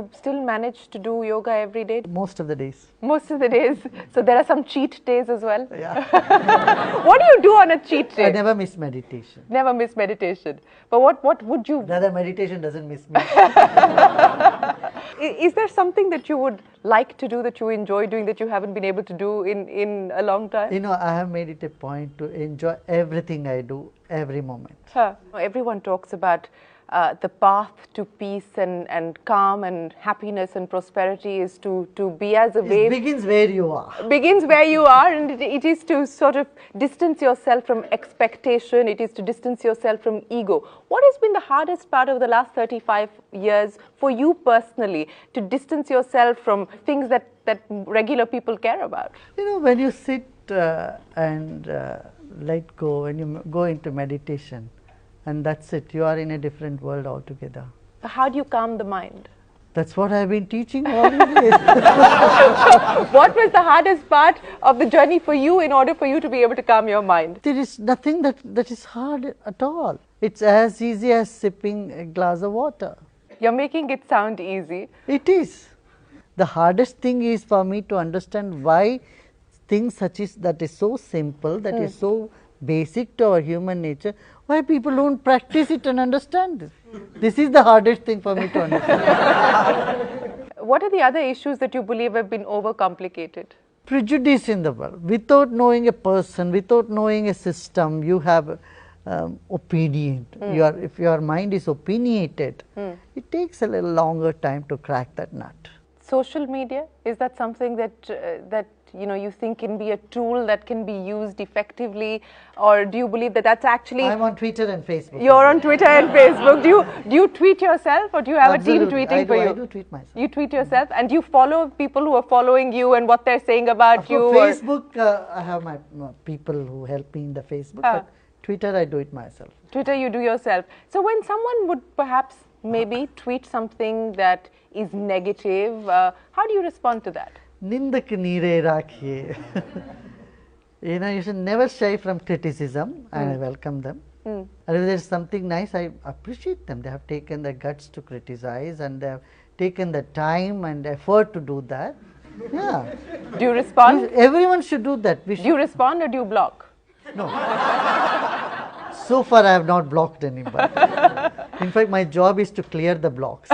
you still manage to do yoga every day? Most of the days. Most of the days. So there are some cheat days as well? Yeah. What do you do on a cheat day? I never miss meditation. Never miss meditation. But what would you... Rather, meditation doesn't miss me. Is there something that you would like to do, that you enjoy doing, that you haven't been able to do in a long time? You know, I have made it a point to enjoy everything I do, every moment. Everyone talks about the path to peace and calm and happiness and prosperity is to be as a wave. It begins where you are. Begins where you are, and it is to sort of distance yourself from expectation. It is to distance yourself from ego. What has been the hardest part of the last 35 years for you personally, to distance yourself from things that regular people care about? You know, when you sit and let go, when you go into meditation, and that's it, you are in a different world altogether. How do you calm the mind? That's what I've been teaching all these days. What was the hardest part of the journey for you in order for you to be able to calm your mind? There is nothing that is hard at all. It's as easy as sipping a glass of water. You're making it sound easy. It is. The hardest thing is for me to understand why things such as that is so simple, that is so basic to our human nature, why people don't practice it and understand this. This is the hardest thing for me to understand. What are the other issues that you believe have been overcomplicated? Prejudice in the world. Without knowing a person, without knowing a system, you have opinion. If your mind is opinionated, it takes a little longer time to crack that nut. Social media, is that something that you think can be a tool that can be used effectively, or do you believe that that's actually... I'm on Twitter and Facebook. You're on Twitter and Facebook. Do you tweet yourself, or do you have Absolutely. a team tweeting for you? I do tweet myself. You tweet yourself, and do you follow people who are following you and what they're saying about you? For Facebook, I have my people who help me in the Facebook, but Twitter I do it myself. Twitter you do yourself. So when someone would perhaps maybe tweet something that is negative, how do you respond to that? Nindak neere rakhiye. You know, you should never shy from criticism, and I welcome them. And if there's something nice, I appreciate them. They have taken the guts to criticize, and they have taken the time and effort to do that. Yeah. Do you respond? Everyone should do that. Do you respond or do you block? No. So far I have not blocked anybody. In fact, my job is to clear the blocks.